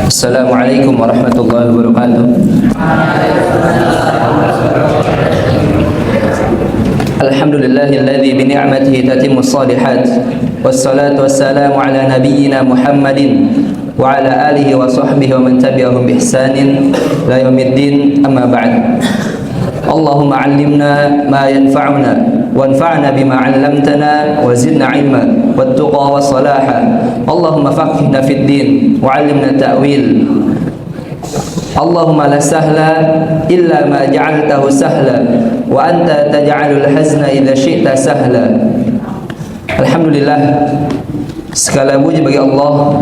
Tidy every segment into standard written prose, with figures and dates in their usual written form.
Assalamualaikum warahmatullahi wabarakatuh. Alhamdulillahilladzi bi ni'matihi tatimmus shalihat. Wassalatu wassalamu ala nabiyyina Muhammadin wa ala alihi wa sahbihi wa man tabi'ahum bi ihsanin ila yaumiddin, amma ba'd. Allahumma 'allimna ma yanfa'una وانفعنا بما علمتنا وزدنا علما والتقى والصلاح اللهم فقهنا في الدين وعلمنا التأويل اللهم لا سهل إلا ما جعلته سهلا وأنت تجعل الحزن إذا شئت سهلا. Alhamdulillah, segala puji bagi Allah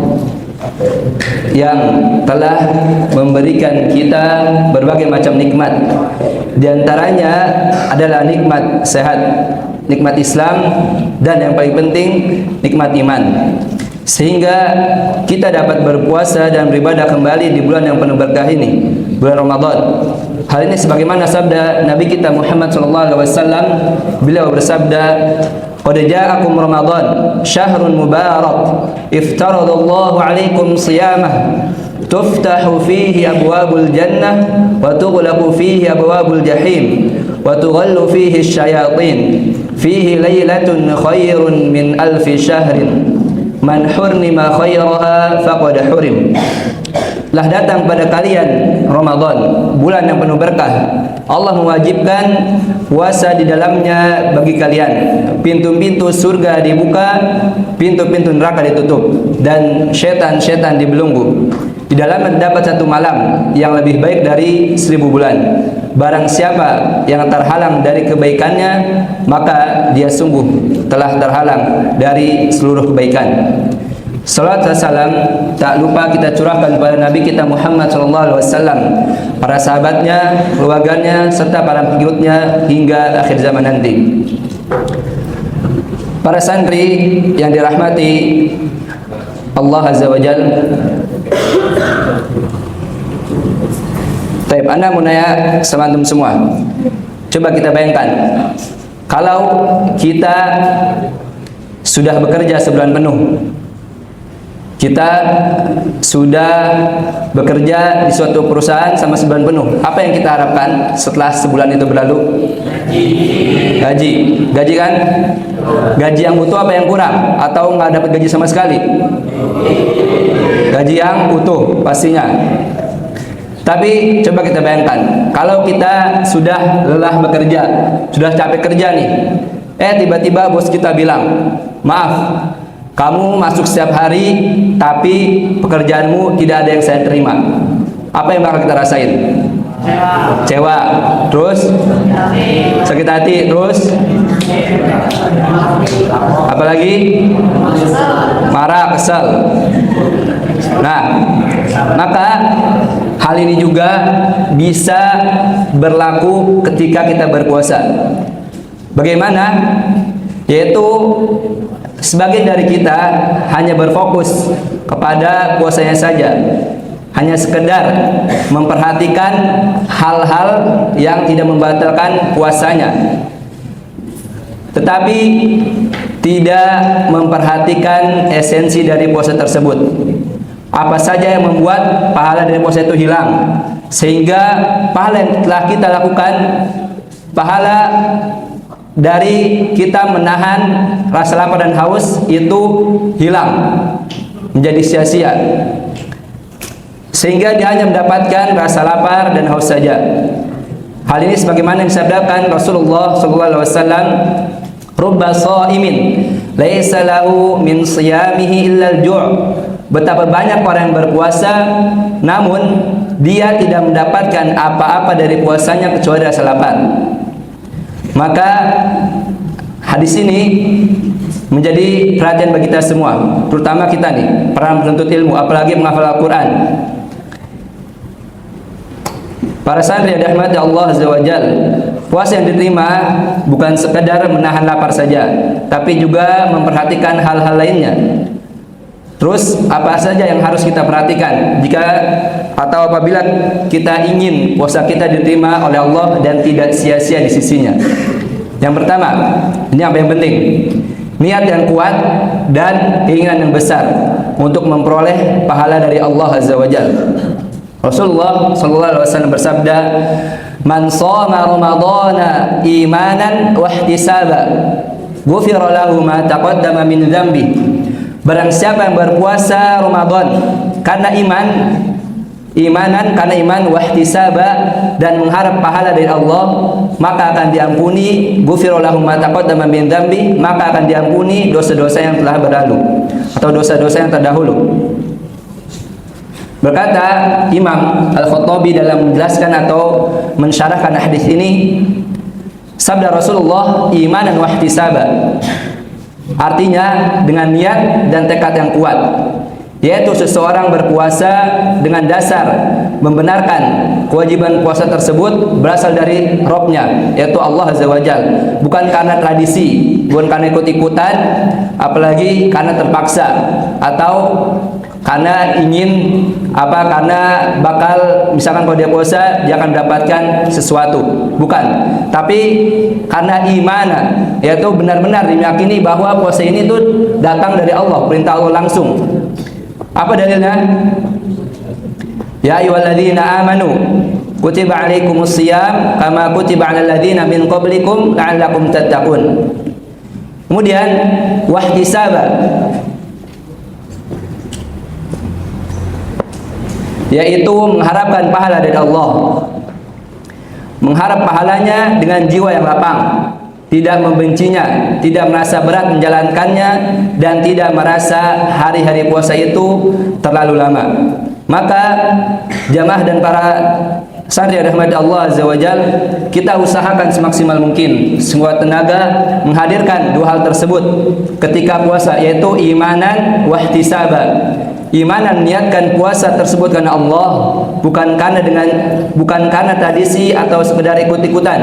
yang telah memberikan kita berbagai macam nikmat. Di antaranya adalah nikmat sehat, nikmat Islam, dan yang paling penting nikmat iman. Sehingga kita dapat berpuasa dan beribadah kembali di bulan yang penuh berkah ini, bulan Ramadan. Hal ini sebagaimana sabda Nabi kita Muhammad SAW. Beliau bersabda, "Qad ja'akum Ramadan, syahrun mubarak, iftaradallahu 'alaikum shiyamah, tuftahu fihi abwabul jannah wa tughlaqu fihi abwabul jahim wa tughallu fihi asyayatin, fihi lailatun khairun min alfi syahrin, man hurnima khairaha faqad hurim." Telah datang pada kalian Ramadan, bulan yang penuh berkah. Allah mewajibkan puasa di dalamnya bagi kalian. Pintu-pintu surga dibuka, pintu-pintu neraka ditutup, dan setan-setan dibelenggu. Di dalamnya terdapat satu malam yang lebih baik dari 1000 bulan. Barang siapa yang terhalang dari kebaikannya, maka dia sungguh telah terhalang dari seluruh kebaikan. Salat dan salam tak lupa kita curahkan kepada Nabi kita Muhammad SAW, para sahabatnya, keluarganya, serta para pengikutnya hingga akhir zaman nanti. Para santri yang dirahmati Allah Azza wa Jalla, Anda mau nanya sama antum semua. Coba kita bayangkan, kalau kita sudah bekerja sebulan penuh, kita sudah bekerja di suatu perusahaan sama sebulan penuh, apa yang kita harapkan setelah sebulan itu berlalu? Gaji. Gaji kan? Gaji yang utuh apa yang kurang? Atau nggak dapat gaji sama sekali? Gaji yang utuh pastinya. Tapi coba kita bayangkan, kalau kita sudah lelah bekerja, sudah capek kerja nih, tiba-tiba bos kita bilang, "Maaf, kamu masuk setiap hari, tapi pekerjaanmu tidak ada yang saya terima." Apa yang bakal kita rasain? Kecewa. Terus sakit hati. Terus apalagi? Marah, kesel. Nah, maka hal ini juga bisa berlaku ketika kita berpuasa. Bagaimana? Yaitu sebagian dari kita hanya berfokus kepada puasanya saja, hanya sekedar memperhatikan hal-hal yang tidak membatalkan puasanya, tetapi tidak memperhatikan esensi dari puasa tersebut. Apa saja yang membuat pahala dari puasa itu hilang, sehingga pahala yang telah kita lakukan, pahala dari kita menahan rasa lapar dan haus itu hilang, menjadi sia-sia, sehingga dia hanya mendapatkan rasa lapar dan haus saja. Hal ini sebagaimana yang disabdakan Rasulullah SAW, "Rubba shaimin laisa lahu min siyamihi illa al-ju'." Betapa banyak orang yang berpuasa, namun dia tidak mendapatkan apa-apa dari puasanya kecuali rasa lapar. Maka hadis ini menjadi perhatian bagi kita semua, terutama kita nih, para penuntut ilmu, apalagi menghafal Al-Quran. Para santri yang dirahmati Allah Azza wa Jalla, puasa yang diterima bukan sekadar menahan lapar saja, tapi juga memperhatikan hal-hal lainnya. Terus apa saja yang harus kita perhatikan jika atau apabila kita ingin puasa kita diterima oleh Allah dan tidak sia-sia di sisinya? Yang pertama, ini apa yang penting? niat yang kuat dan keinginan yang besar untuk memperoleh pahala dari Allah Azza wa Jalla. Rasulullah sallallahu alaihi wasallam bersabda, "Man shoma Ramadhana imanan wa ihtisaba, ghufira lahu ma taqaddama min dzambi." Barang siapa yang berpuasa Ramadan karena imanan karena iman, wa ihtisaba, dan mengharap pahala dari Allah, maka akan diampuni, ghufira lahu ma taqaddama min dzambi, maka akan diampuni dosa-dosa yang telah berlalu atau dosa-dosa yang terdahulu. Berkata Imam Al-Khattabi dalam menjelaskan atau mensyarahkan hadis ini, sabda Rasulullah, imanan wa ihtisaba, artinya dengan niat dan tekad yang kuat, yaitu seseorang berpuasa dengan dasar membenarkan kewajiban puasa tersebut berasal dari Rabb-Nya, yaitu Allah Azza wa Jalla, bukan karena tradisi, bukan karena ikut-ikutan, apalagi karena terpaksa atau karena ingin karena bakal misalkan kalau dia puasa dia akan mendapatkan sesuatu, bukan, tapi karena iman, yaitu benar-benar diyakini bahwa puasa ini tuh datang dari Allah, perintah Allah langsung. Apa dalilnya? Ya ayyuhalladzina amanu kutiba alaikumus shiyam kama kutiba alal ladzina min qablikum la'allakum tattaqun. Kemudian wahtisaba, yaitu mengharapkan pahala dari Allah, mengharap pahalanya dengan jiwa yang lapang, tidak membencinya, tidak merasa berat menjalankannya, dan tidak merasa hari-hari puasa itu terlalu lama. Maka jamaah dan para santri yang dirahmati Allah Azza wa Jalla, kita usahakan semaksimal mungkin sekuat tenaga menghadirkan dua hal tersebut ketika puasa, yaitu imanan wa ihtisaba. Imanan, niatkan puasa tersebut karena Allah, bukan karena tradisi atau sekedar ikut-ikutan,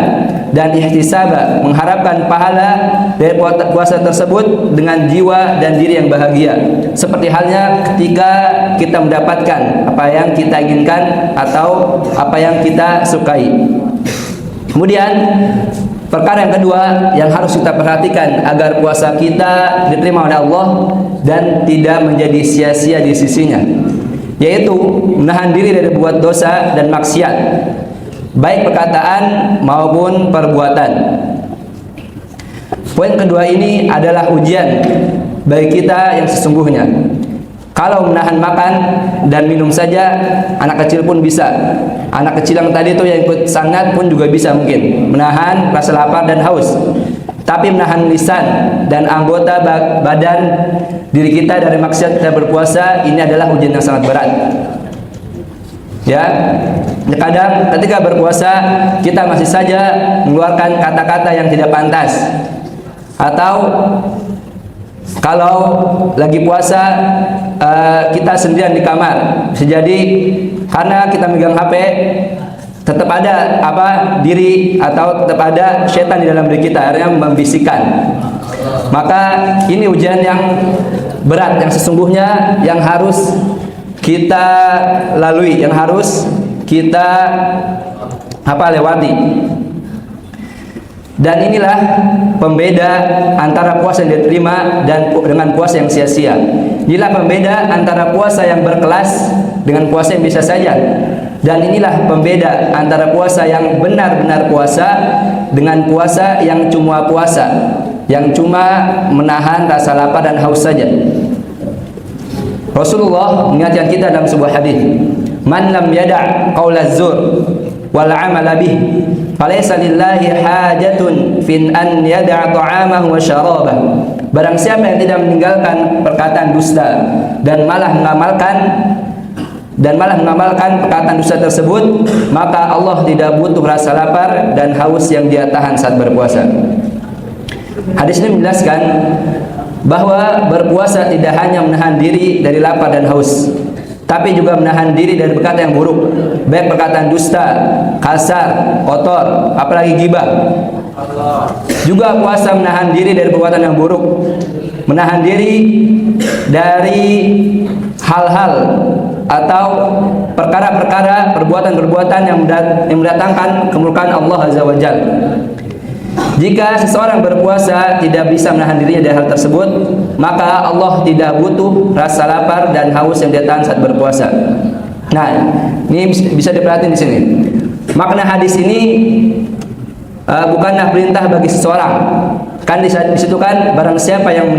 dan ihtisaba, mengharapkan pahala dari puasa tersebut dengan jiwa dan diri yang bahagia, seperti halnya ketika kita mendapatkan apa yang kita inginkan atau apa yang kita sukai. Kemudian perkara yang kedua yang harus kita perhatikan agar puasa kita diterima oleh Allah dan tidak menjadi sia-sia di sisinya, yaitu menahan diri dari berbuat dosa dan maksiat, baik perkataan maupun perbuatan. Poin kedua ini adalah ujian bagi kita yang sesungguhnya. Kalau menahan makan dan minum saja, anak kecil pun bisa. Anak kecil yang tadi itu yang ikut sangat pun juga bisa mungkin menahan rasa lapar dan haus. Tapi menahan lisan dan anggota badan diri kita dari maksiat kita berpuasa, ini adalah ujian yang sangat berat. Ya, kadang ketika berpuasa kita masih saja mengeluarkan kata-kata yang tidak pantas, atau kalau lagi puasa kita sendirian di kamar, bisa jadi karena kita megang HP tetap ada diri atau tetap ada setan di dalam diri kita, akhirnya membisikkan. Maka ini ujian yang berat yang sesungguhnya yang harus kita lalui, yang harus kita lewati. Dan inilah pembeda antara puasa yang diterima dan dengan puasa yang sia-sia. Inilah pembeda antara puasa yang berkelas dengan puasa yang biasa saja. Dan inilah pembeda antara puasa yang benar-benar puasa dengan puasa yang cuma puasa, yang cuma menahan rasa lapar dan haus saja. Rasulullah mengingatkan kita dalam sebuah hadis, "Man lam yada' qaulaz zur wal 'amala bih, falaysa lillahi hajatun fin an yada'a ta'amahu wa syarabahu." Barang siapa yang tidak meninggalkan perkataan dusta dan malah mengamalkan perkataan dusta tersebut, maka Allah tidak butuh rasa lapar dan haus yang dia tahan saat berpuasa. Hadis ini menjelaskan bahwa berpuasa tidak hanya menahan diri dari lapar dan haus, tapi juga menahan diri dari perkataan yang buruk, baik perkataan dusta, kasar, kotor, apalagi ghibah. Juga puasa menahan diri dari perbuatan yang buruk, menahan diri dari hal-hal atau perkara-perkara, perbuatan-perbuatan yang mendatangkan kemurkaan Allah Azza wa Jalla. Jika seseorang berpuasa tidak bisa menahan dirinya dari hal tersebut, maka Allah tidak butuh rasa lapar dan haus yang dia tahan saat berpuasa. Nah, ini bisa diperhatiin di sini. Makna hadis ini bukanlah perintah bagi seseorang. Kan di situ kan barang siapa yang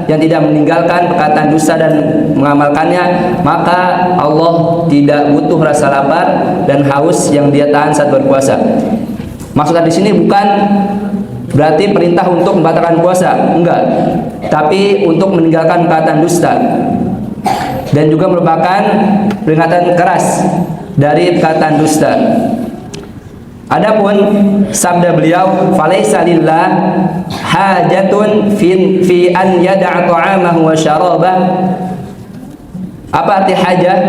tidak meninggalkan perkataan dusta dan mengamalkannya, maka Allah tidak butuh rasa lapar dan haus yang dia tahan saat berpuasa. Maksudnya di sini bukan berarti perintah untuk membatalkan puasa, enggak. Tapi untuk meninggalkan perkataan dusta dan juga merupakan peringatan keras dari perkataan dusta. Adapun sabda beliau, "Falaisa lillah hajatun fi an yada'a ta'amahu wa syarabah." Apa arti hajah?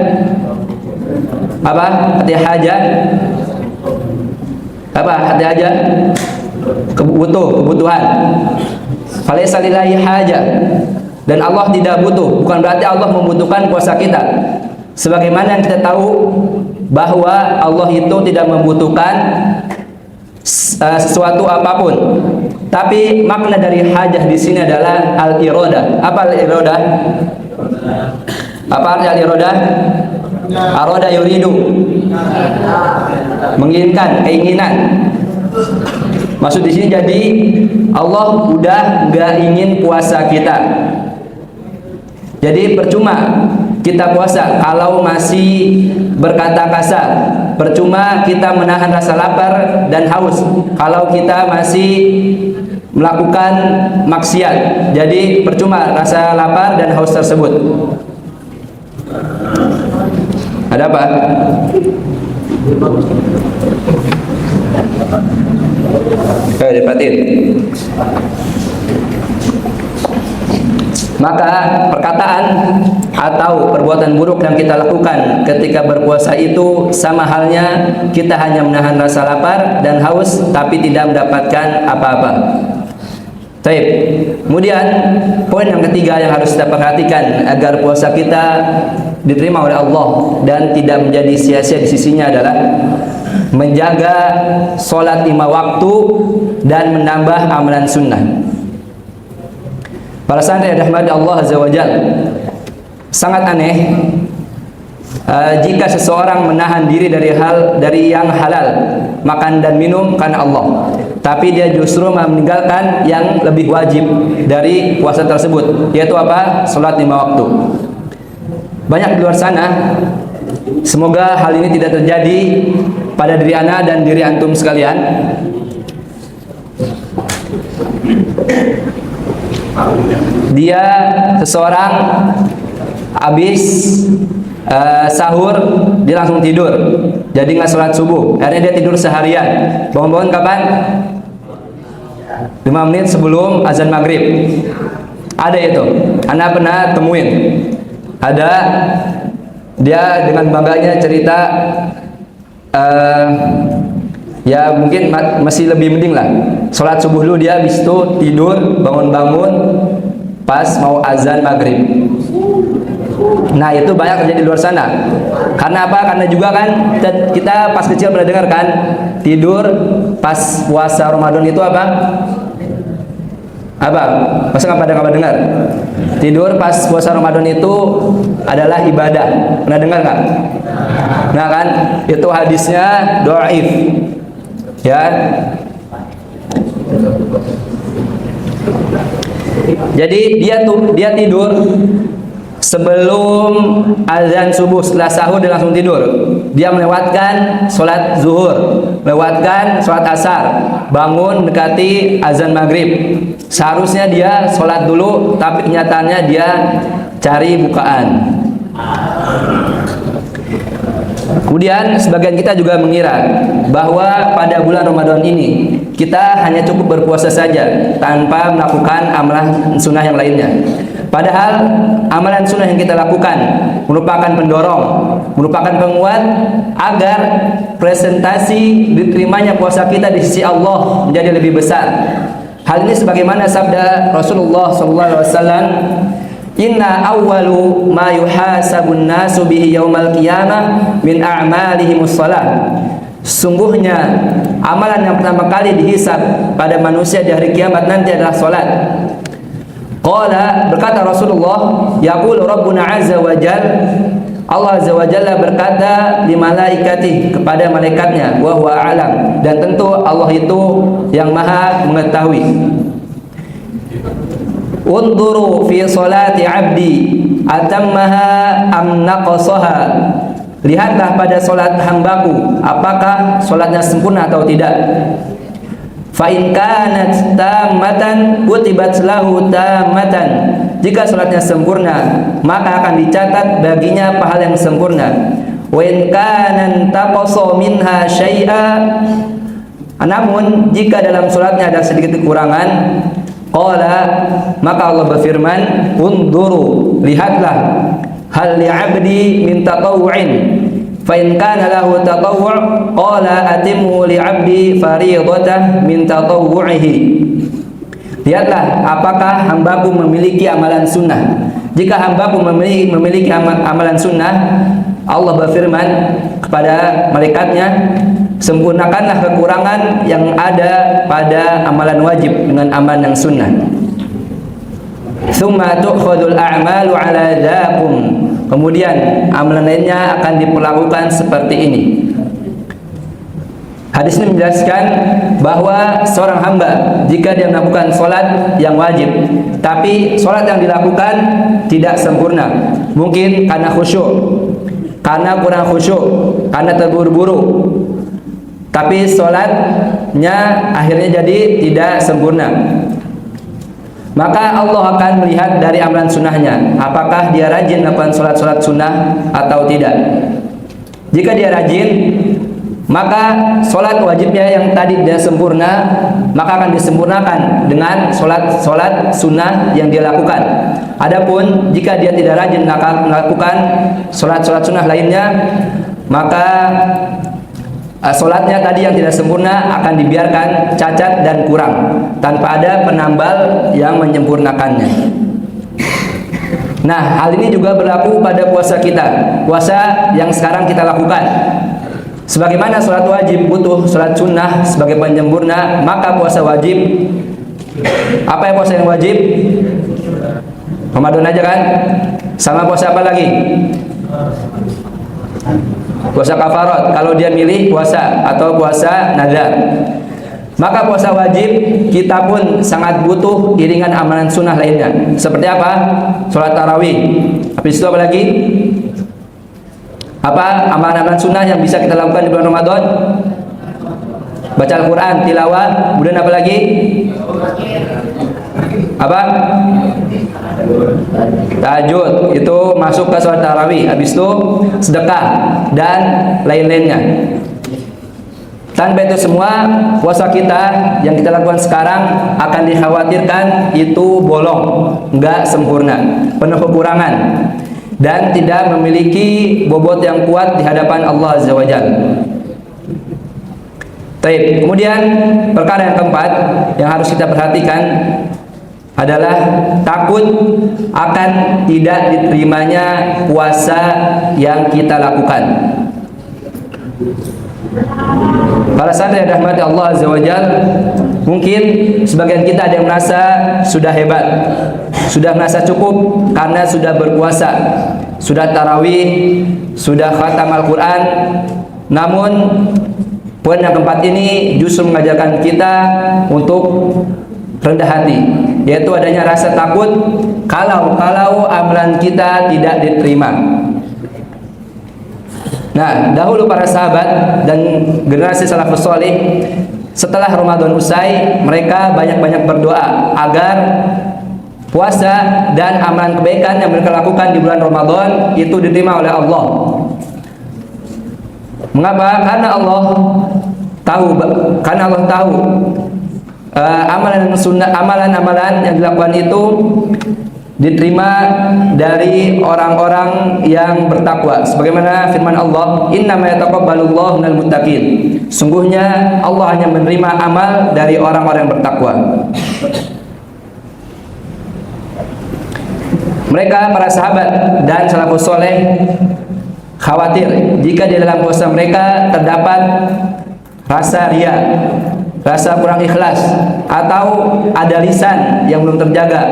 Apa arti hajah? Apa arti hajah? Kebutuhan. Falaisa lillahi hajah. Dan Allah tidak butuh, bukan berarti Allah membutuhkan puasa kita. Sebagaimana yang kita tahu bahwa Allah itu tidak membutuhkan sesuatu apapun. Tapi makna dari hajah di sini adalah al-iradah. Apa al-iradah? Apa arti al-iradah? Arada yuridu. Menginginkan, keinginan. Maksud di sini jadi Allah udah nggak ingin puasa kita. Jadi percuma kita puasa kalau masih berkata kasar, percuma kita menahan rasa lapar dan haus kalau kita masih melakukan maksiat. Jadi percuma rasa lapar dan haus tersebut. Ada apa? Diperhatiin. Maka perkataan atau perbuatan buruk yang kita lakukan ketika berpuasa itu sama halnya kita hanya menahan rasa lapar dan haus tapi tidak mendapatkan apa-apa. Baik. Kemudian poin yang ketiga yang harus kita perhatikan agar puasa kita diterima oleh Allah dan tidak menjadi sia-sia di sisinya adalah menjaga sholat 5 waktu dan menambah amalan sunnah. Para santri yang dirahmati Allah Azza wa Jalla, sangat aneh jika seseorang menahan diri dari yang halal, makan dan minum karena Allah, tapi dia justru meninggalkan yang lebih wajib dari puasa tersebut, yaitu apa? Sholat 5 waktu. Banyak di luar sana. Semoga hal ini tidak terjadi pada diri ana dan diri antum sekalian. Dia seseorang habis sahur dia langsung tidur, jadi nggak sholat subuh. Akhirnya dia tidur seharian. Bangun-bangun kapan? 5 menit sebelum azan maghrib. Ada itu, Anda pernah temuin. Ada, dia dengan bangganya cerita, ya mungkin masih lebih mending lah. Sholat subuh dulu dia, habis itu tidur, bangun-bangun pas mau azan maghrib. Nah itu banyak terjadi di luar sana. Karena apa? Karena juga kan kita pas kecil pernah dengar kan, tidur pas puasa Ramadan itu apa? Apa? Masa nggak pada dengar? Tidur pas puasa Ramadan itu adalah ibadah. Pernah dengar nggak? Nah kan, itu hadisnya dhaif. Ya. Jadi dia tidur sebelum azan subuh, setelah sahur dia langsung tidur. Dia melewatkan sholat zuhur, melewatkan sholat asar, bangun mendekati azan maghrib. Seharusnya dia sholat dulu, tapi kenyataannya dia cari bukaan. Kemudian sebagian kita juga mengira bahwa pada bulan Ramadan ini kita hanya cukup berpuasa saja tanpa melakukan amalan sunnah yang lainnya. Padahal amalan sunnah yang kita lakukan merupakan pendorong, merupakan penguat agar presentasi diterimanya puasa kita di sisi Allah menjadi lebih besar. Hal ini sebagaimana sabda Rasulullah SAW, "Inna awwalu ma yuhasabun nasu bihi yaumal qiyamah min a'malihimus shalah." Sungguhnya amalan yang pertama kali dihisab pada manusia di hari kiamat nanti adalah salat. Qala, berkata Rasulullah, yaqulu Rabbuna azza wa jalla, Allah azza wa jalla berkata di malaikatih, kepada malaikatnya, wa huwa a'lam, dan tentu Allah itu yang maha mengetahui. Unduru fi salati abdi atammaha am naqasaha, lihatlah pada solat hambaku, apakah solatnya sempurna atau tidak. Fa in kanat tammatan kutibat lahu tammatan, jika solatnya sempurna maka akan dicatat baginya pahala yang sempurna. Wa in kana taqasa minha syai'a, namun jika dalam solatnya ada sedikit kekurangan, qala, maka Allah berfirman, unduru, lihatlah, hal li'abdi min tatawu'in, fa in kana lahu tatawwu' qala atimmu li'abdi fariidatah min tatawwu'ihi. Lihatlah apakah hambaku memiliki amalan sunnah. Jika hambaku memiliki amalan sunnah, Allah berfirman kepada malaikatnya, sempurnakanlah kekurangan yang ada pada amalan wajib dengan amalan yang sunnah. Tsumma tu'khadul a'malu 'ala dzakum, kemudian amalan lainnya akan diperlakukan seperti ini. Hadis ini menjelaskan bahwa seorang hamba jika dia melakukan sholat yang wajib, tapi sholat yang dilakukan tidak sempurna, mungkin karena khusyuk, karena kurang khusyuk, karena terburu-buru, tapi sholatnya akhirnya jadi tidak sempurna, maka Allah akan melihat dari amalan sunnahnya, apakah dia rajin melakukan sholat-sholat sunnah atau tidak. Jika dia rajin, maka sholat wajibnya yang tadi tidak sempurna, maka akan disempurnakan dengan sholat sunnah yang dia lakukan. Adapun jika dia tidak rajin melakukan sholat sunnah lainnya, maka sholatnya tadi yang tidak sempurna akan dibiarkan cacat dan kurang, tanpa ada penambal yang menyempurnakannya. Nah, hal ini juga berlaku pada puasa kita, puasa yang sekarang kita lakukan. Sebagaimana sholat wajib butuh sholat sunnah sebagai penyempurna, maka puasa wajib, apa ya puasa yang wajib? Ramadan aja kan? Sama puasa apa lagi? Puasa kafarat, kalau dia milih puasa, atau puasa nazar. Maka puasa wajib kita pun sangat butuh iringan amalan sunnah lainnya. Seperti apa? Sholat tarawih. Habis itu apa lagi? Apa amalan-amalan sunnah yang bisa kita lakukan di bulan Ramadan? Baca Al-Quran, tilawah, kemudian apa lagi? Apa? Tahajud, itu masuk ke sholat tarawih. Habis itu sedekah dan lain-lainnya. Tanpa itu semua, puasa kita yang kita lakukan sekarang akan dikhawatirkan itu bolong, enggak sempurna, penuh kekurangan, dan tidak memiliki bobot yang kuat di hadapan Allah Azza wa Jalla. Baik, kemudian perkara yang keempat yang harus kita perhatikan adalah takut akan tidak diterimanya puasa yang kita lakukan. Para sahabat yang dirahmati Allah Azza wa Jalla, mungkin sebagian kita ada yang merasa sudah hebat, sudah merasa cukup karena sudah berpuasa, sudah tarawih, sudah khatam Al-Quran. Namun poin yang keempat ini justru mengajarkan kita untuk rendah hati, yaitu adanya rasa takut kalau amalan kita tidak diterima. Nah, dahulu para sahabat dan generasi salafus salih setelah Ramadan usai, mereka banyak-banyak berdoa agar puasa dan amalan kebaikan yang mereka lakukan di bulan Ramadan itu diterima oleh Allah. Mengapa? Karena Allah tahu amalan-amalan yang dilakukan itu diterima dari orang-orang yang bertakwa. Sebagaimana firman Allah, innama yataqabbalullahu minal muttaqin. Sungguhnya Allah hanya menerima amal dari orang-orang yang bertakwa. Mereka para sahabat dan salafus soleh khawatir jika di dalam puasa mereka terdapat rasa ria, rasa kurang ikhlas, atau ada lisan yang belum terjaga,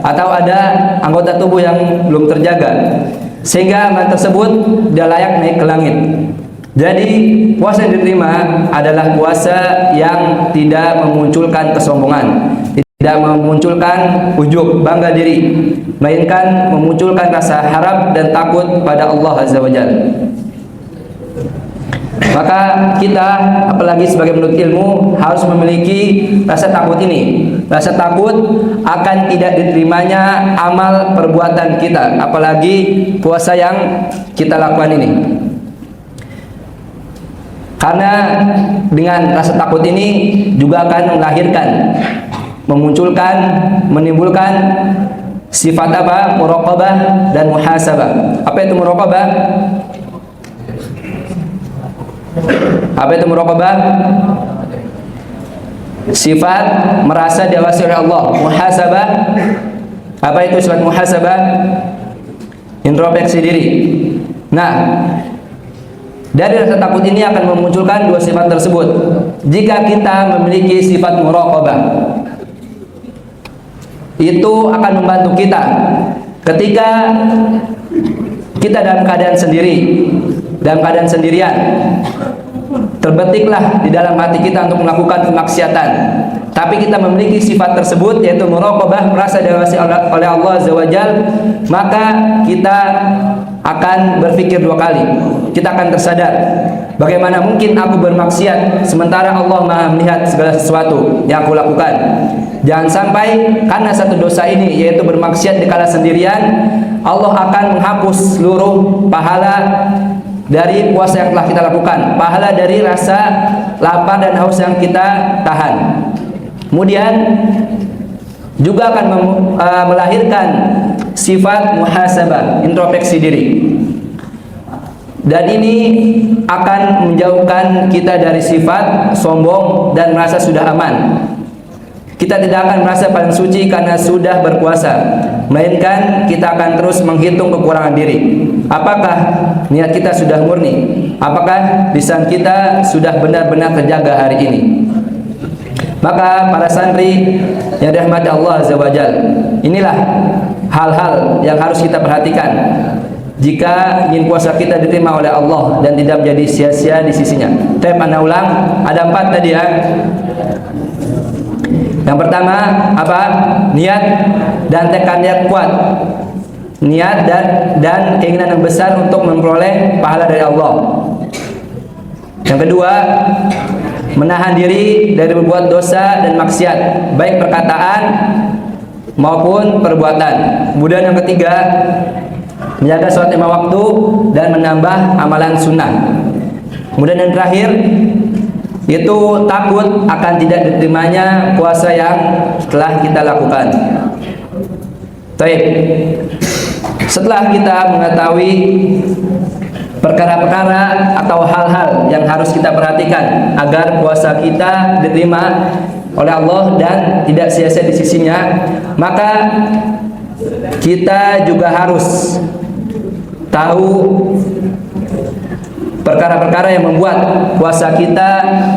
atau ada anggota tubuh yang belum terjaga, sehingga amal tersebut tidak layak naik ke langit. Jadi puasa yang diterima adalah puasa yang tidak memunculkan kesombongan, tidak memunculkan ujub, bangga diri, melainkan memunculkan rasa harap dan takut pada Allah Azza wa Jalla. Maka kita, apalagi sebagai penuntut ilmu, harus memiliki rasa takut ini. Rasa takut akan tidak diterimanya amal perbuatan kita, apalagi puasa yang kita lakukan ini. Karena dengan rasa takut ini juga akan melahirkan, memunculkan, menimbulkan sifat apa? Muraqabah dan muhasabah. Apa itu muraqabah? Apa itu muraqabah? Sifat merasa diawasi oleh Allah. Muhasabah, apa itu sifat muhasabah? Introspeksi diri. Nah, dari rasa takut ini akan memunculkan dua sifat tersebut. Jika kita memiliki sifat muraqabah, itu akan membantu kita ketika kita dalam keadaan sendiri, dalam keadaan sendirian, terbetiklah di dalam hati kita untuk melakukan kemaksiatan, tapi kita memiliki sifat tersebut, yaitu muraqabah, merasa diawasi oleh Allah Azza wa Jalla, maka kita akan berpikir dua kali. Kita akan tersadar, bagaimana mungkin aku bermaksiat sementara Allah Maha melihat segala sesuatu yang aku lakukan. Jangan sampai karena satu dosa ini, yaitu bermaksiat di kala sendirian, Allah akan menghapus seluruh pahala dari puasa yang telah kita lakukan, pahala dari rasa lapar dan haus yang kita tahan. Kemudian juga akan melahirkan sifat muhasabah, introspeksi diri. Dan ini akan menjauhkan kita dari sifat sombong dan merasa sudah aman. Kita tidak akan merasa paling suci karena sudah berpuasa, melainkan kita akan terus menghitung kekurangan diri. Apakah niat kita sudah murni? Apakah lisan kita sudah benar-benar terjaga hari ini? Maka para santri yang dirahmati Allah Azza wa Jalla, inilah hal-hal yang harus kita perhatikan jika ingin puasa kita diterima oleh Allah dan tidak menjadi sia-sia di sisinya. Ana ulang, ada 4 tadi ya. Yang pertama apa? Niat dan tekad niat kuat. Niat dan keinginan yang besar untuk memperoleh pahala dari Allah. Yang kedua, menahan diri dari berbuat dosa dan maksiat, baik perkataan maupun perbuatan. Kemudian yang ketiga, menjaga sholat 5 waktu dan menambah amalan sunnah. Kemudian yang terakhir, itu takut akan tidak diterimanya puasa yang telah kita lakukan. Baik. Setelah kita mengetahui perkara-perkara atau hal-hal yang harus kita perhatikan agar puasa kita diterima oleh Allah dan tidak sia-sia di sisinya, maka kita juga harus tahu perkara-perkara yang membuat puasa kita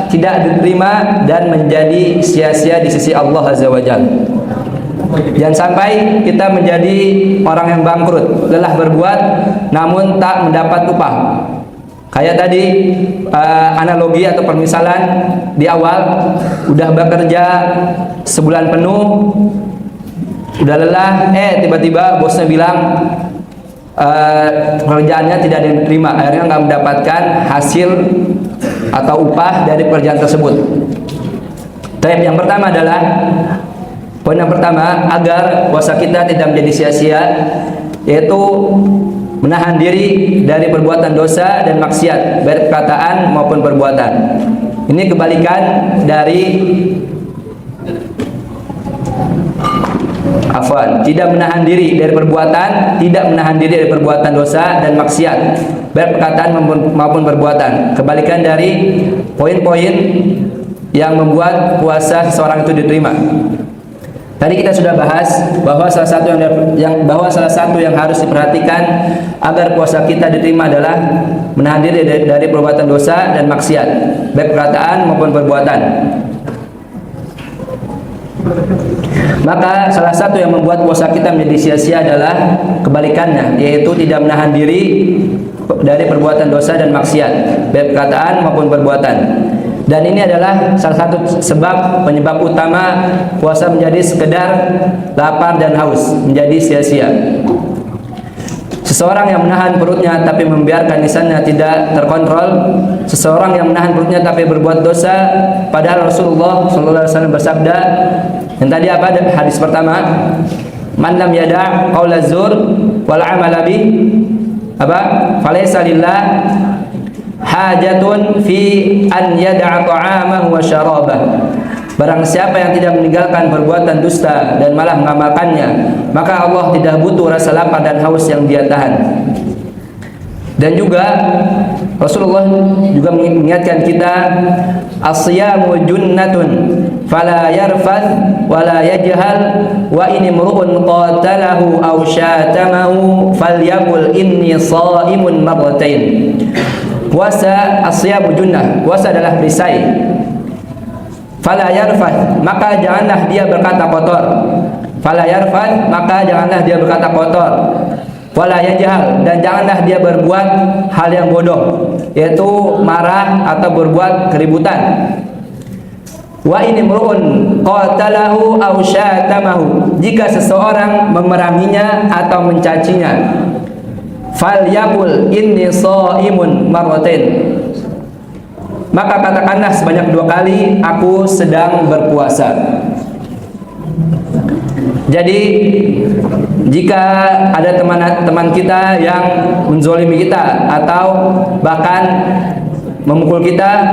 tidak diterima dan menjadi sia-sia di sisi Allah Azza wa Jalla. Jangan sampai kita menjadi orang yang bangkrut, lelah berbuat namun tak mendapat upah. Kayak tadi analogi atau permisalan di awal, udah bekerja sebulan penuh, udah lelah, tiba-tiba bosnya bilang pekerjaannya tidak diterima, akhirnya nggak mendapatkan hasil atau upah dari pekerjaan tersebut. Tapi yang pertama adalah poin yang pertama, agar puasa kita tidak menjadi sia-sia, yaitu menahan diri dari perbuatan dosa dan maksiat, baik perkataan maupun perbuatan. Ini kebalikan dari tidak menahan diri dari perbuatan, tidak menahan diri dari perbuatan dosa dan maksiat, baik perkataan maupun perbuatan. Kebalikan dari poin-poin yang membuat puasa seseorang itu diterima. Tadi kita sudah bahas bahwa salah satu yang harus diperhatikan agar puasa kita diterima adalah menahan diri dari perbuatan dosa dan maksiat, baik perkataan maupun perbuatan. Maka salah satu yang membuat puasa kita menjadi sia-sia adalah kebalikannya, yaitu tidak menahan diri dari perbuatan dosa dan maksiat, baik perkataan maupun perbuatan. Dan ini adalah salah satu penyebab utama puasa menjadi sekedar lapar dan haus, menjadi sia-sia. Seseorang yang menahan perutnya tapi membiarkan lisannya tidak terkontrol, seseorang yang menahan perutnya tapi berbuat dosa, padahal Rasulullah SAW bersabda, yang tadi apa hadis pertama, man lam yada' qaula zur wal amala bi falaysa lillah hajatun fi an yada'a ta'amahu wa syarabah. Barang siapa yang tidak meninggalkan perbuatan dusta dan malah mengamalkannya, maka Allah tidak butuh rasa lapar dan haus yang dia tahan. Dan juga Rasulullah juga mengingatkan kita, as-siyamu junnatun fala yarfath wala yajhal wa in imru'un qatalahu aw syatamahu falyaqul inni shaimun marratain. Puasa as-siyamu junnah, puasa adalah perisai. Fala yarfath, maka janganlah dia berkata kotor. Fala yarfath, maka janganlah dia berkata kotor. Wala yajhal, dan janganlah dia berbuat hal yang bodoh, yaitu marah atau berbuat keributan. Wa in imru'un qatalahu aw syatamahu, jika seseorang memeranginya atau mencacinya, falyaqul inni shaimun marratain, maka katakanlah sebanyak 2 kali, aku sedang berpuasa. Jadi jika ada teman kita yang menzolimi kita atau bahkan memukul kita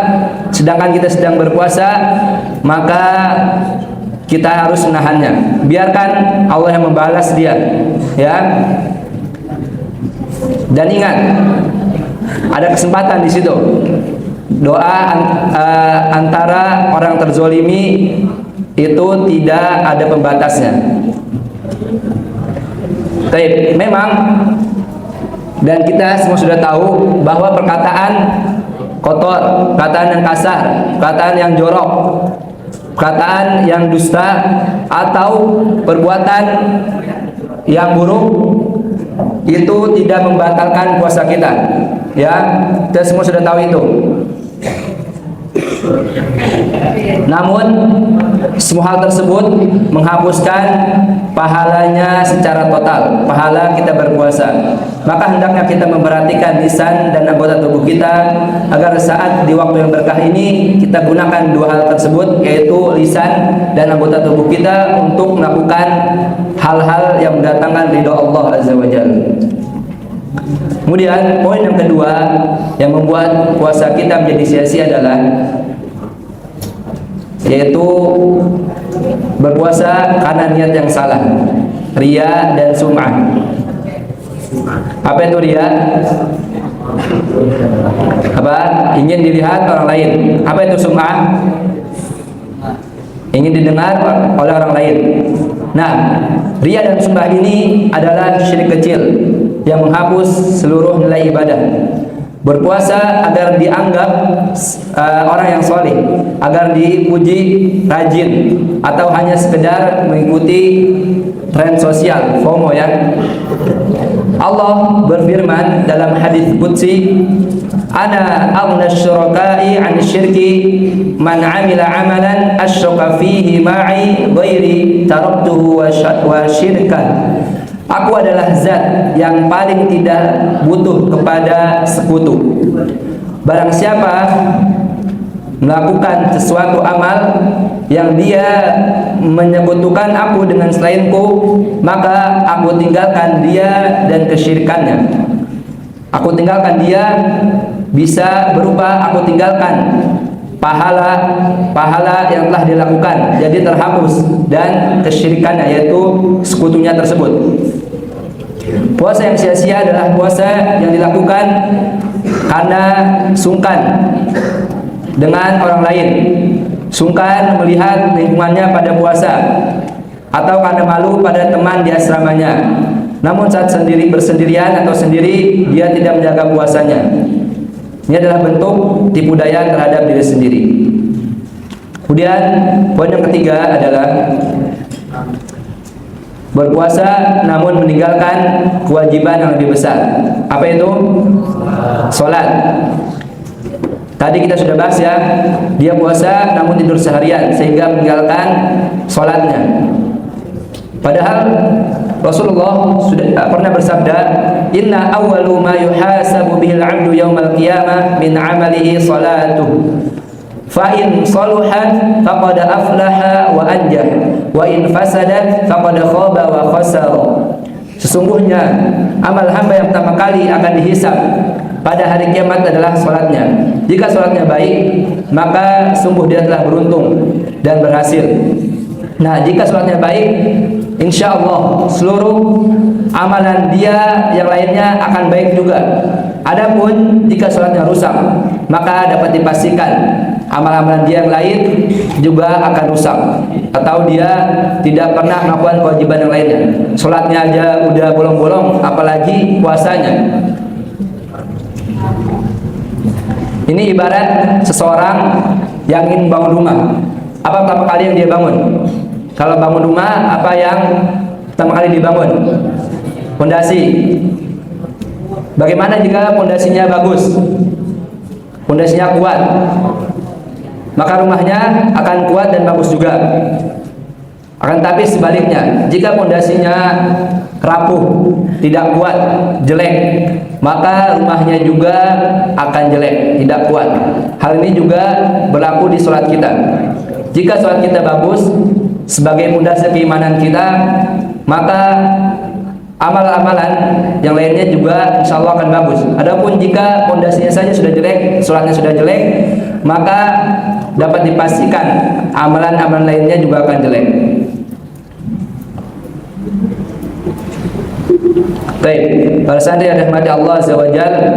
sedangkan kita sedang berpuasa, maka kita harus menahannya. Biarkan Allah yang membalas dia, ya. Dan ingat, ada kesempatan di situ. Doa antara orang terzolimi itu tidak ada pembatasnya. Baik, memang, dan kita semua sudah tahu bahwa perkataan kotor, perkataan yang kasar, perkataan yang jorok, perkataan yang dusta, atau perbuatan yang buruk itu tidak membatalkan puasa kita. Ya, kita semua sudah tahu itu. Namun semua hal tersebut menghapuskan pahalanya secara total, pahala kita berpuasa. Maka hendaknya kita memperhatikan lisan dan anggota tubuh kita agar saat di waktu yang berkah ini kita gunakan 2 hal tersebut, yaitu lisan dan anggota tubuh kita untuk melakukan hal-hal yang mendatangkan ridho Allah Azza wa Jalla. Kemudian poin yang kedua yang membuat puasa kita menjadi sia-sia adalah yaitu berpuasa karena niat yang salah, riya dan sum'ah. Apa itu riya? Apa? Ingin dilihat orang lain. Apa itu sum'ah? Ingin didengar oleh orang lain. Nah, riya dan sum'ah ini adalah syirik kecil yang menghapus seluruh nilai ibadah. Berpuasa agar dianggap orang yang soleh, agar dipuji rajin, atau hanya sekedar mengikuti tren sosial, FOMO, ya. Allah berfirman dalam hadis qudsi, ana aghnash syuraka'i 'an syirki man 'amila 'amalan asyraka fihi ma'i ghairi taraktuhu wa syirkan. Aku adalah zat yang paling tidak butuh kepada sekutu. Barang siapa melakukan sesuatu amal yang dia menyekutukan aku dengan selainku, maka aku tinggalkan dia dan kesyirikannya. Aku tinggalkan dia bisa berupa aku tinggalkan pahala yang telah dilakukan, jadi terhapus, dan kesyirikannya, yaitu sekutunya tersebut. Puasa yang sia-sia adalah puasa yang dilakukan karena sungkan dengan orang lain, sungkan melihat lingkungannya pada puasa, atau karena malu pada teman di asramanya. Namun saat bersendirian atau sendiri dia tidak menjaga puasanya. Ini adalah bentuk tipu daya terhadap diri sendiri. Kemudian poin yang ketiga adalah berpuasa namun meninggalkan kewajiban yang lebih besar. Apa itu? Salat. Tadi kita sudah bahas ya, dia puasa namun tidur seharian sehingga meninggalkan salatnya. Padahal Rasulullah sudah pernah bersabda, "Inna awwalu ma yuhasabu bihil 'abdu yaumal qiyamah min 'amalihi salatuh. Fa in saluhat faqad aflaha wa anjah, wa in fasadat faqad khaba wa khasara." Sesungguhnya amal hamba yang pertama kali akan dihisab pada hari kiamat adalah salatnya. Jika salatnya baik, maka sungguh dia telah beruntung dan berhasil. Nah, jika salatnya baik, insya Allah seluruh amalan dia yang lainnya akan baik juga. Adapun jika salatnya rusak, maka dapat dipastikan amalan-amalan dia yang lain juga akan rusak, atau dia tidak pernah melakukan kewajiban yang lainnya. Salatnya aja udah bolong-bolong, apalagi puasanya. Ini ibarat seseorang yang ingin bangun rumah. Apa pertama kali yang dia bangun? Kalau bangun rumah, apa yang pertama kali dibangun? Pondasi. Bagaimana jika pondasinya bagus? Pondasinya kuat, maka rumahnya akan kuat dan bagus juga. Akan tapi sebaliknya, jika pondasinya rapuh, tidak kuat, jelek, maka rumahnya juga akan jelek, tidak kuat. Hal ini juga berlaku di sholat kita. Jika sholat kita bagus sebagai pondasi keimanan kita, maka amal-amalan yang lainnya juga insya Allah akan bagus. Adapun jika pondasinya saja sudah jelek, sholatnya sudah jelek, maka dapat dipastikan amalan-amalan lainnya juga akan jelek. Baik, para santri yang dirahmati Allah Azza wa Jalla.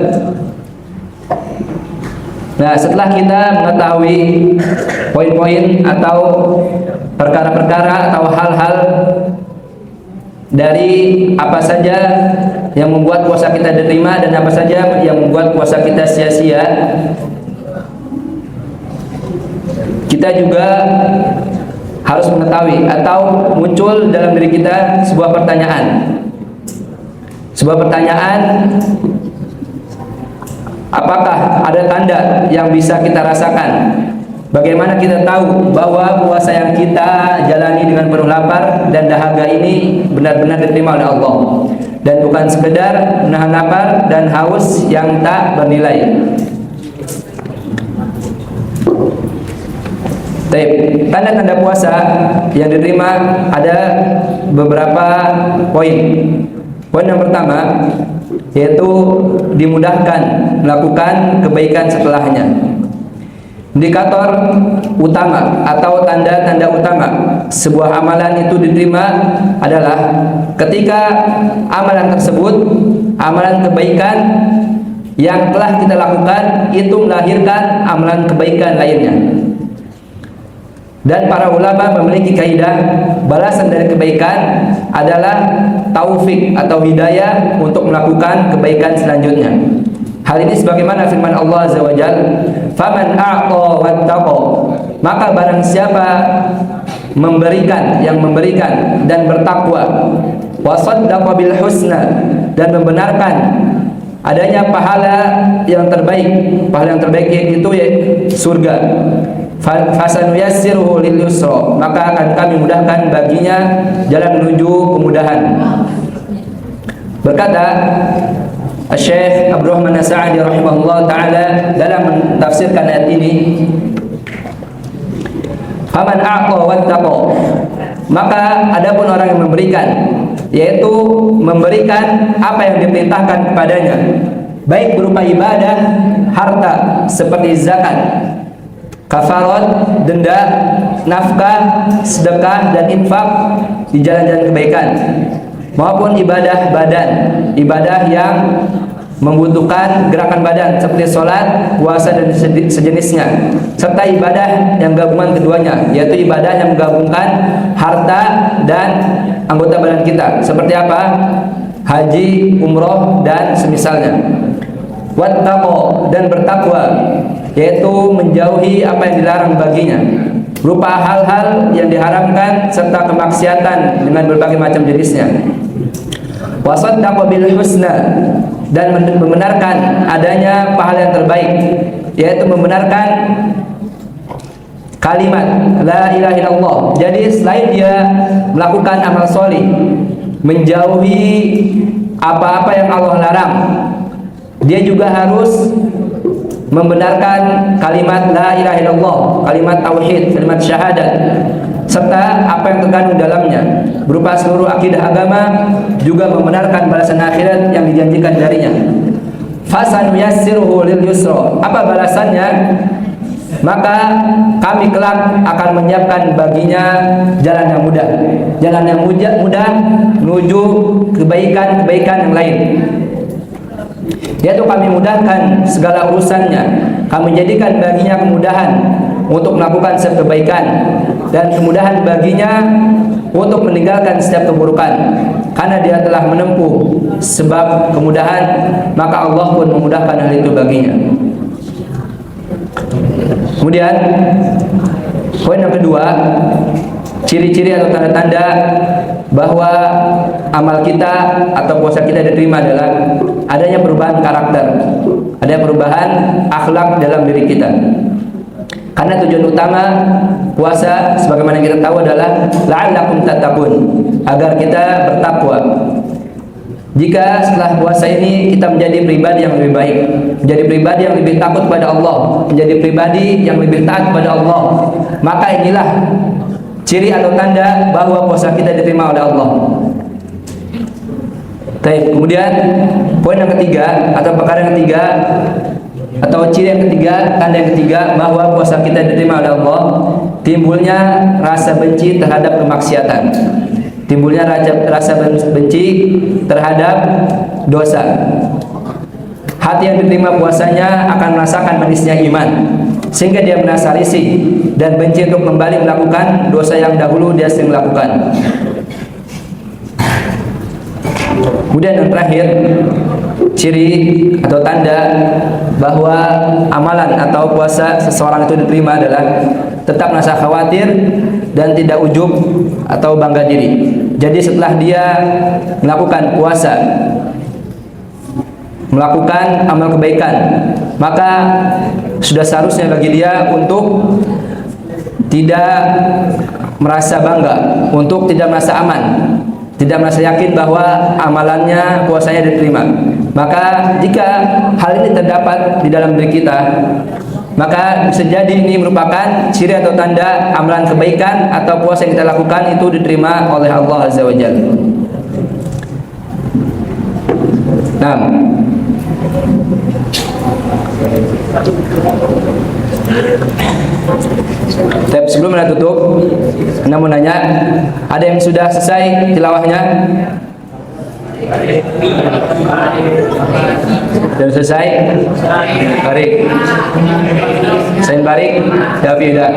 Nah, setelah kita mengetahui poin-poin atau perkara-perkara atau hal-hal dari apa saja yang membuat puasa kita diterima dan apa saja yang membuat puasa kita sia-sia, kita juga harus mengetahui atau muncul dalam diri kita sebuah pertanyaan. Sebuah pertanyaan, apakah ada tanda yang bisa kita rasakan? Bagaimana kita tahu bahwa puasa yang kita jalani dengan penuh lapar dan dahaga ini benar-benar diterima oleh Allah dan bukan sekedar menahan lapar dan haus yang tak bernilai? Tanda-tanda puasa yang diterima ada beberapa poin. Poin yang pertama yaitu dimudahkan melakukan kebaikan setelahnya. Indikator utama atau tanda-tanda utama sebuah amalan itu diterima adalah ketika amalan tersebut, amalan kebaikan yang telah kita lakukan itu melahirkan amalan kebaikan lainnya. Dan para ulama memiliki kaidah balasan dari kebaikan adalah taufik atau hidayah untuk melakukan kebaikan selanjutnya. Hal ini sebagaimana firman Allah Azza wa Jalla, "Faman a'ta wattaqa," maka barang siapa yang memberikan dan bertakwa, wa saddaqa bil husna, dan membenarkan adanya pahala yang terbaik. Pahala yang terbaik itu surga. Fasanuyassiruhu lil yusra, maka akan kami mudahkan baginya jalan menuju kemudahan. Berkata Syekh Abdurrahman As-Sa'di rahimahullah taala dalam mentafsirkan ayat ini, faman a'ta wattaqa, maka adapun orang yang memberikan, yaitu memberikan apa yang diperintahkan kepadanya, baik berupa ibadah, harta seperti zakat, kafarat, denda, nafkah, sedekah dan infak di jalan-jalan kebaikan, maupun ibadah badan, ibadah yang membutuhkan gerakan badan seperti sholat, puasa dan sejenisnya, serta ibadah yang gabungan keduanya, yaitu ibadah yang menggabungkan harta dan anggota badan kita, seperti apa? Haji, umroh dan semisalnya. Wattaqo, dan bertakwa, yaitu menjauhi apa yang dilarang baginya, berupa hal-hal yang diharamkan serta kemaksiatan dengan berbagai macam jenisnya. Wasaddaqa bil husna, dan membenarkan adanya pahala yang terbaik, yaitu membenarkan kalimat la ilaha illallah. Jadi selain dia melakukan amal solih, menjauhi apa-apa yang Allah larang, dia juga harus membenarkan kalimat la ilaha illallah, kalimat tauhid, kalimat syahadat, serta apa yang terkandung dalamnya berupa seluruh akidah agama, juga membenarkan balasan akhirat yang dijanjikan darinya. Fasanuyassiruhu lil yusra, apa balasannya? Maka kami kelak akan menyiapkan baginya jalan yang mudah, jalan yang mudah menuju kebaikan-kebaikan yang lain, yaitu kami mudahkan segala urusannya, kami jadikan baginya kemudahan untuk melakukan setiap kebaikan dan kemudahan baginya untuk meninggalkan setiap keburukan, karena dia telah menempuh sebab kemudahan, maka Allah pun memudahkan hal itu baginya. Kemudian poin yang kedua, ciri-ciri atau tanda-tanda bahwa amal kita atau puasa kita diterima adalah adanya perubahan karakter, adanya perubahan akhlak dalam diri kita. Karena tujuan utama puasa sebagaimana kita tahu adalah la'allakum tattaqun, agar kita bertakwa. Jika setelah puasa ini kita menjadi pribadi yang lebih baik, menjadi pribadi yang lebih takut pada Allah, menjadi pribadi yang lebih taat pada Allah, maka inilah ciri atau tanda bahwa puasa kita diterima oleh Allah. Baik, kemudian poin yang ketiga atau perkara yang ketiga atau ciri yang ketiga, tanda yang ketiga bahwa puasa kita diterima oleh Allah, timbulnya rasa benci terhadap kemaksiatan, timbulnya rasa benci terhadap dosa. Hati yang diterima puasanya akan merasakan manisnya iman, sehingga dia merasa risih dan benci untuk kembali melakukan dosa yang dahulu dia sering lakukan. Kemudian yang terakhir, ciri atau tanda bahwa amalan atau puasa seseorang itu diterima adalah tetap merasa khawatir dan tidak ujub atau bangga diri. Jadi setelah dia melakukan puasa, melakukan amal kebaikan, maka sudah seharusnya bagi dia untuk tidak merasa bangga, untuk tidak merasa aman, tidak merasa yakin bahwa amalannya, puasanya diterima. Maka jika hal ini terdapat di dalam diri kita, maka bisa jadi ini merupakan ciri atau tanda amalan kebaikan atau puasa yang kita lakukan itu diterima oleh Allah Azza wa Jalla. Nah, tapi sebelum kita tutup, Anda mau nanya, ada yang sudah selesai tilawahnya? Dan selesai? Barik. Sain barik. Davi dah.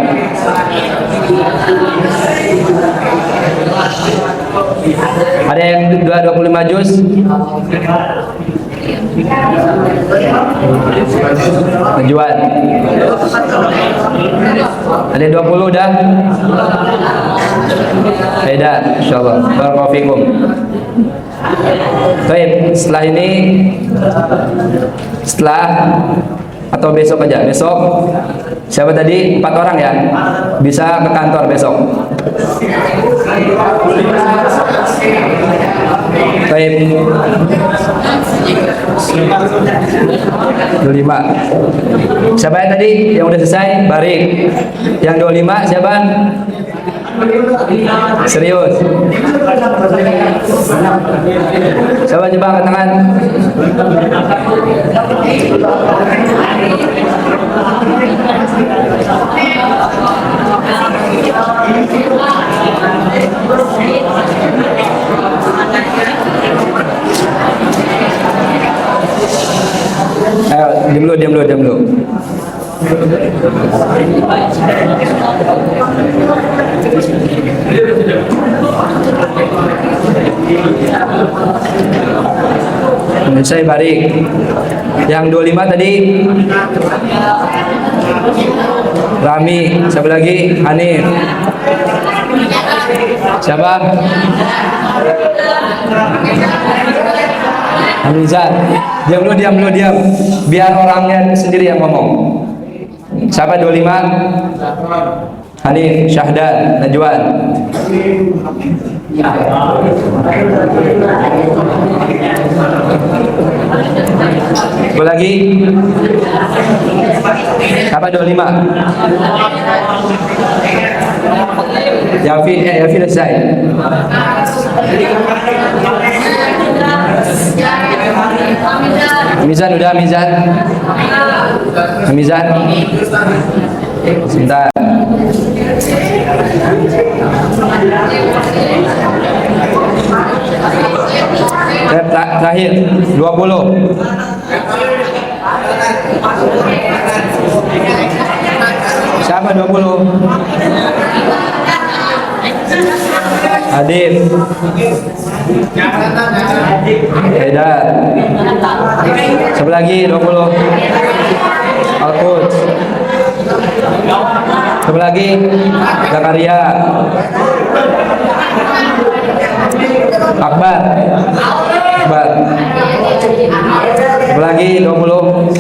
Ada yang 25 juz? Menjual. Ada 20 dah? Beda, insyaallah. Barakallahu fikum. Baik, setelah ini, atau besok aja. Besok siapa tadi? 4 orang ya? Bisa ke kantor besok. Baik. 25. Siapa yang tadi yang udah selesai? Barik. Yang 25 siapa? Serius. Coba coba angkat tangan. Diam dulu. Saya balik. Yang 25 tadi Rami, siapa lagi? Hanif. Siapa? Hamizat. Diam dulu. Biar orangnya sendiri yang ngomong. Siapa 25? Hanif, Syahdan, Najwan. Apa lagi? Siapa 25? Yafi selesai. Mizan udah Mizan. Sebentar. Terakhir 20. Siapa 20? Adit. Haidar. Siapa lagi 20? Alkut. Siapa lagi? Zakaria. Akbar. Siapa lagi 20?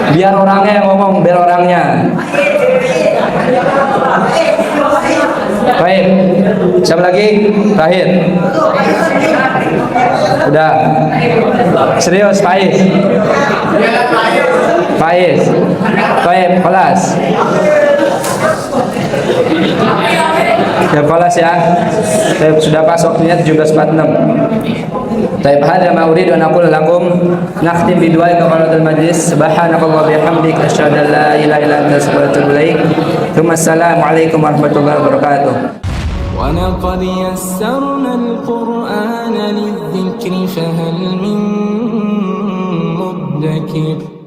Biar orangnya yang ngomong, biar orangnya. Baik. Siapa lagi? Terakhir. Udah. Serius, Faiz. Baik, kelas. Ya kelas ya. Sudah pas waktunya 17.46. Taib hadza ma uridu an aqula lakum. Nakhtim bi du'a kafaratul majlis. Subhanakallah bihamdik asyhadu an la ilaha illa anta astaghfiruka wa atubu ilaik. Assalamu alaikum warahmatullahi wabarakatuh. ولقد يسرنا القرآن للذكر فهل من مدكر